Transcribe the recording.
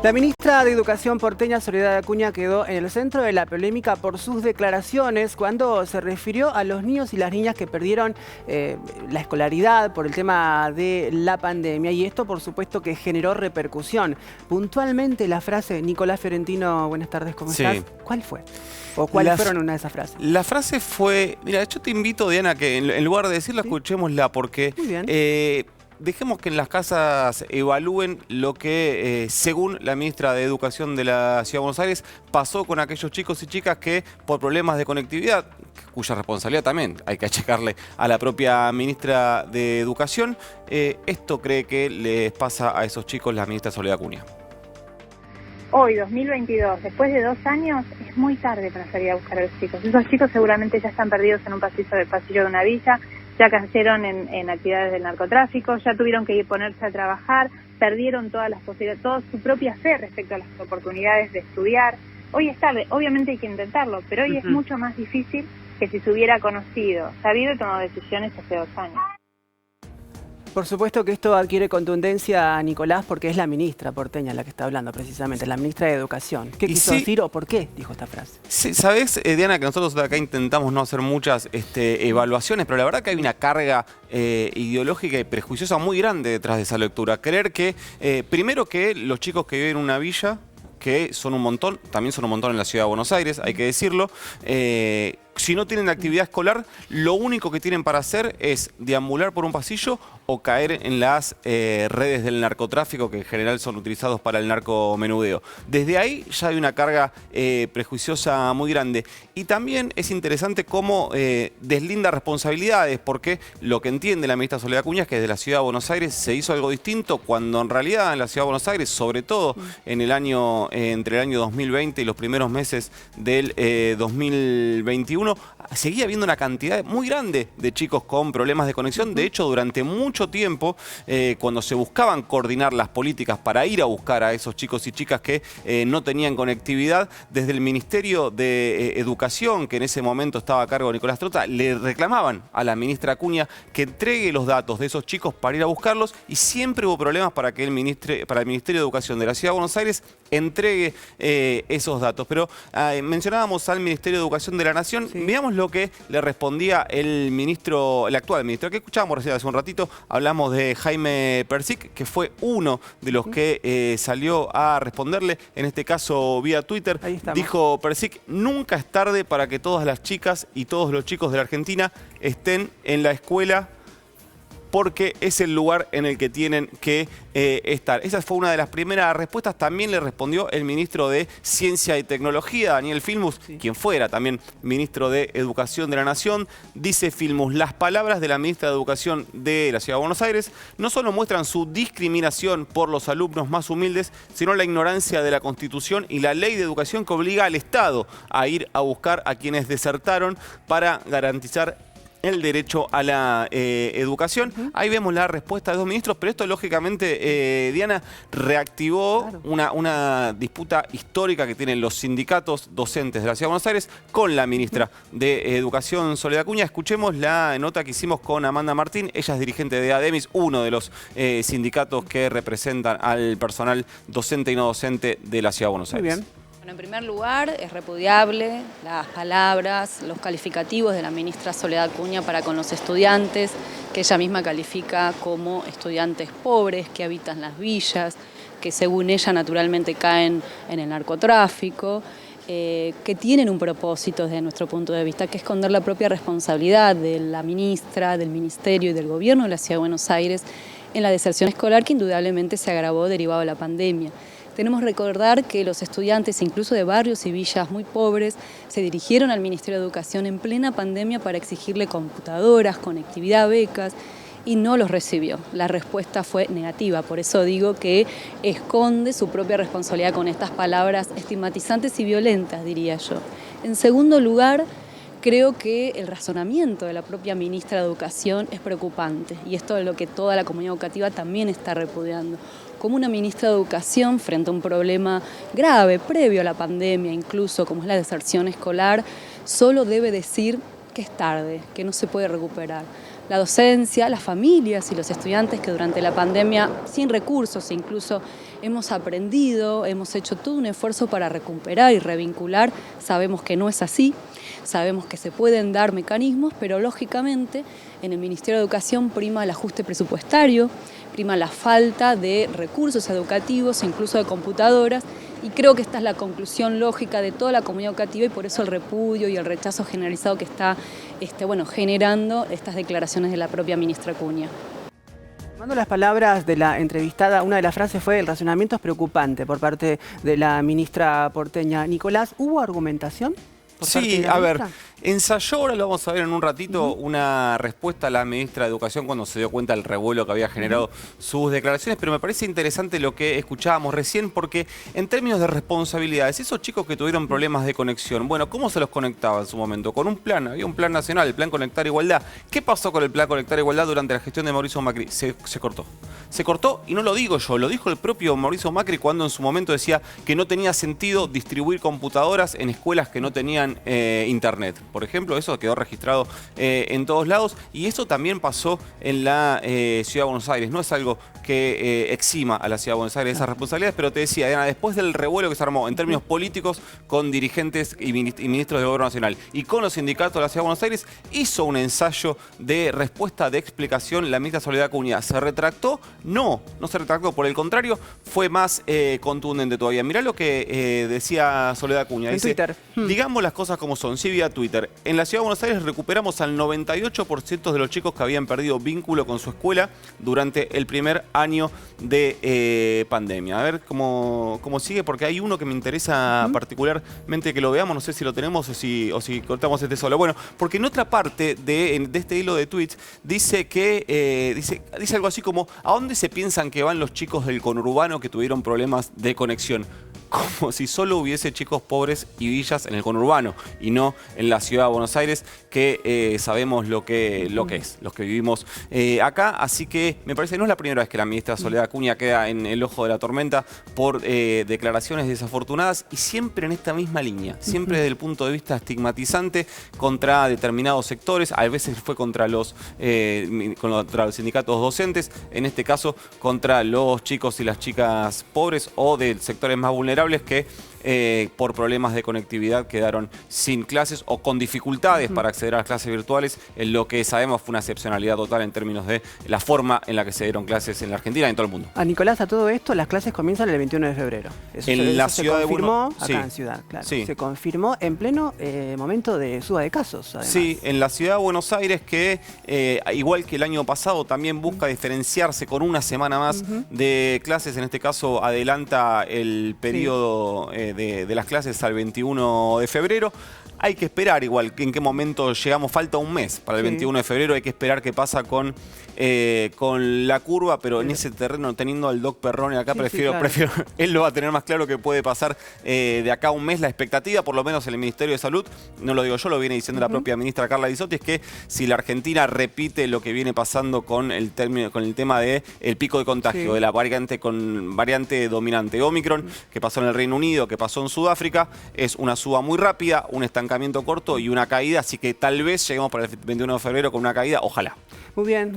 La ministra de Educación porteña, Soledad Acuña, quedó en el centro de la polémica por sus declaraciones cuando se refirió a los niños y las niñas que perdieron la escolaridad por el tema de la pandemia. Y esto, por supuesto, que generó repercusión. Puntualmente la frase, Nicolás Fiorentino, buenas tardes, ¿cómo estás? ¿Cuál fue? ¿O cuáles fueron una de esas frases? La frase fue... Mira, yo te invito, Diana, que en lugar de decirla, escuchémosla, porque... Muy bien. Dejemos que en las casas evalúen lo que, según la ministra de Educación de la Ciudad de Buenos Aires, pasó con aquellos chicos y chicas que, por problemas de conectividad, cuya responsabilidad también hay que achacarle a la propia ministra de Educación, esto cree que les pasa a esos chicos la ministra Soledad Acuña. Hoy, 2022, después de 2 años, es muy tarde para salir a buscar a los chicos. Esos chicos seguramente ya están perdidos en un pasillo de una villa, ya cayeron en actividades del narcotráfico, ya tuvieron que ponerse a trabajar, perdieron todas las posibilidades, toda su propia fe respecto a las oportunidades de estudiar. Hoy es tarde, obviamente hay que intentarlo, pero hoy es mucho más difícil que si se hubiera conocido, sabido y tomado decisiones hace 2 años. Por supuesto que esto adquiere contundencia, Nicolás, porque es la ministra porteña la que está hablando precisamente, la ministra de Educación. ¿Qué quiso decir o por qué dijo esta frase? Sí, sabes, Diana, que nosotros acá intentamos no hacer muchas evaluaciones, pero la verdad que hay una carga ideológica y prejuiciosa muy grande detrás de esa lectura. Creer que, primero, que los chicos que viven en una villa, que son un montón, también son un montón en la Ciudad de Buenos Aires, hay que decirlo, si no tienen actividad escolar, lo único que tienen para hacer es deambular por un pasillo o caer en las redes del narcotráfico, que en general son utilizados para el narcomenudeo. Desde ahí ya hay una carga prejuiciosa muy grande. Y también es interesante cómo deslinda responsabilidades, porque lo que entiende la ministra Soledad Acuña es que desde la Ciudad de Buenos Aires se hizo algo distinto, cuando en realidad en la Ciudad de Buenos Aires, sobre todo en el año, entre el año 2020 y los primeros meses del 2021, seguía habiendo una cantidad muy grande de chicos con problemas de conexión. De hecho, durante mucho tiempo, cuando se buscaban coordinar las políticas para ir a buscar a esos chicos y chicas que no tenían conectividad, desde el Ministerio de Educación, que en ese momento estaba a cargo de Nicolás Trota, le reclamaban a la ministra Acuña que entregue los datos de esos chicos para ir a buscarlos, y siempre hubo problemas para que el Ministerio de Educación de la Ciudad de Buenos Aires entregue esos datos. Pero mencionábamos al Ministerio de Educación de la Nación. Veamos lo que le respondía el actual ministro, que escuchábamos recién hace un ratito. Hablamos de Jaime Persic, que fue uno de los que salió a responderle, en este caso vía Twitter. Dijo Persic: nunca es tarde para que todas las chicas y todos los chicos de la Argentina estén en la escuela, porque es el lugar en el que tienen que estar. Esa fue una de las primeras respuestas. También le respondió el ministro de Ciencia y Tecnología, Daniel Filmus, quien fuera también ministro de Educación de la Nación. Dice Filmus: las palabras de la ministra de Educación de la Ciudad de Buenos Aires no solo muestran su discriminación por los alumnos más humildes, sino la ignorancia de la Constitución y la Ley de Educación, que obliga al Estado a ir a buscar a quienes desertaron para garantizar el derecho a la educación. Ahí vemos la respuesta de 2 ministros, pero esto lógicamente, Diana, reactivó una disputa histórica que tienen los sindicatos docentes de la Ciudad de Buenos Aires con la ministra de Educación, Soledad Acuña. Escuchemos la nota que hicimos con Amanda Martín. Ella es dirigente de ADEMIS, uno de los sindicatos que representan al personal docente y no docente de la Ciudad de Buenos Aires. Muy bien. Bueno, en primer lugar, es repudiable las palabras, los calificativos de la ministra Soledad Acuña para con los estudiantes, que ella misma califica como estudiantes pobres que habitan las villas, que según ella naturalmente caen en el narcotráfico, que tienen un propósito desde nuestro punto de vista, que es esconder la propia responsabilidad de la ministra, del ministerio y del gobierno de la Ciudad de Buenos Aires en la deserción escolar, que indudablemente se agravó derivado de la pandemia. Tenemos que recordar que los estudiantes, incluso de barrios y villas muy pobres, se dirigieron al Ministerio de Educación en plena pandemia para exigirle computadoras, conectividad, becas, y no los recibió. La respuesta fue negativa, por eso digo que esconde su propia responsabilidad con estas palabras estigmatizantes y violentas, diría yo. En segundo lugar, creo que el razonamiento de la propia ministra de Educación es preocupante, y esto es lo que toda la comunidad educativa también está repudiando. Como una ministra de Educación, frente a un problema grave, previo a la pandemia, incluso como es la deserción escolar, solo debe decir que es tarde, que no se puede recuperar. La docencia, las familias y los estudiantes que durante la pandemia, sin recursos, incluso hemos aprendido, hemos hecho todo un esfuerzo para recuperar y revincular. Sabemos que no es así, sabemos que se pueden dar mecanismos, pero lógicamente en el Ministerio de Educación prima el ajuste presupuestario, prima la falta de recursos educativos e incluso de computadoras, y creo que esta es la conclusión lógica de toda la comunidad educativa y por eso el repudio y el rechazo generalizado que está generando estas declaraciones de la propia ministra Acuña. Tomando las palabras de la entrevistada, una de las frases fue: el razonamiento es preocupante por parte de la ministra porteña. Nicolás, ¿hubo argumentación? Sí, a ver, ensayó, ahora lo vamos a ver en un ratito, una respuesta a la ministra de Educación cuando se dio cuenta del revuelo que había generado sus declaraciones, pero me parece interesante lo que escuchábamos recién, porque en términos de responsabilidades, esos chicos que tuvieron problemas de conexión, bueno, ¿cómo se los conectaba en su momento? Con un plan, había un plan nacional, el Plan Conectar Igualdad. ¿Qué pasó con el Plan Conectar Igualdad durante la gestión de Mauricio Macri? Se cortó. Se cortó, y no lo digo yo, lo dijo el propio Mauricio Macri cuando en su momento decía que no tenía sentido distribuir computadoras en escuelas que no tenían internet. Por ejemplo, eso quedó registrado en todos lados, y eso también pasó en la Ciudad de Buenos Aires. No es algo que exima a la Ciudad de Buenos Aires esas responsabilidades, pero te decía, Diana, después del revuelo que se armó en términos políticos con dirigentes y ministros del Gobierno Nacional y con los sindicatos de la Ciudad de Buenos Aires, hizo un ensayo de respuesta, de explicación la ministra Soledad Acuña. ¿Se retractó? No se retractó, por el contrario, fue más contundente todavía. Mirá lo que decía Soledad Acuña. En Twitter. Digamos las cosas como son, sí, vía Twitter. En la Ciudad de Buenos Aires recuperamos al 98% de los chicos que habían perdido vínculo con su escuela durante el primer año de pandemia. A ver cómo sigue, porque hay uno que me interesa particularmente que lo veamos, no sé si lo tenemos o si cortamos este solo. Bueno, porque en otra parte de este hilo de tweets dice que dice algo así como: ¿a dónde se piensan que van los chicos del conurbano que tuvieron problemas de conexión? Como si solo hubiese chicos pobres y villas en el conurbano y no en la Ciudad de Buenos Aires, que sabemos lo que es, los que vivimos acá. Así que me parece que no es la primera vez que la ministra Soledad Acuña queda en el ojo de la tormenta por declaraciones desafortunadas, y siempre en esta misma línea, siempre desde el punto de vista estigmatizante contra determinados sectores. A veces fue contra los sindicatos docentes, en este caso contra los chicos y las chicas pobres o de sectores más vulnerables que por problemas de conectividad quedaron sin clases o con dificultades para acceder a las clases virtuales, en lo que sabemos fue una excepcionalidad total en términos de la forma en la que se dieron clases en la Argentina y en todo el mundo. A Nicolás, a todo esto, las clases comienzan el 21 de febrero. Eso en la se ciudad confirmó de acá en Ciudad, claro. Sí. Se confirmó en pleno momento de suba de casos, además. Sí, en la Ciudad de Buenos Aires, que igual que el año pasado, también busca diferenciarse con una semana más de clases. En este caso adelanta el periodo de las clases al 21 de febrero. Hay que esperar igual en qué momento llegamos, falta un mes para el 21 de febrero, hay que esperar qué pasa con la curva, pero en ese terreno, teniendo al Doc Perrone acá, prefiero, él lo va a tener más claro que puede pasar de acá a un mes. La expectativa, por lo menos en el Ministerio de Salud, no lo digo yo, lo viene diciendo la propia ministra Carla Bisotti, es que si la Argentina repite lo que viene pasando con el tema del pico de contagio de la variante dominante Omicron, que pasó en el Reino Unido, que pasó en Sudáfrica, es una suba muy rápida, un estancamiento corto y una caída, así que tal vez lleguemos para el 21 de febrero con una caída, ojalá. Muy bien.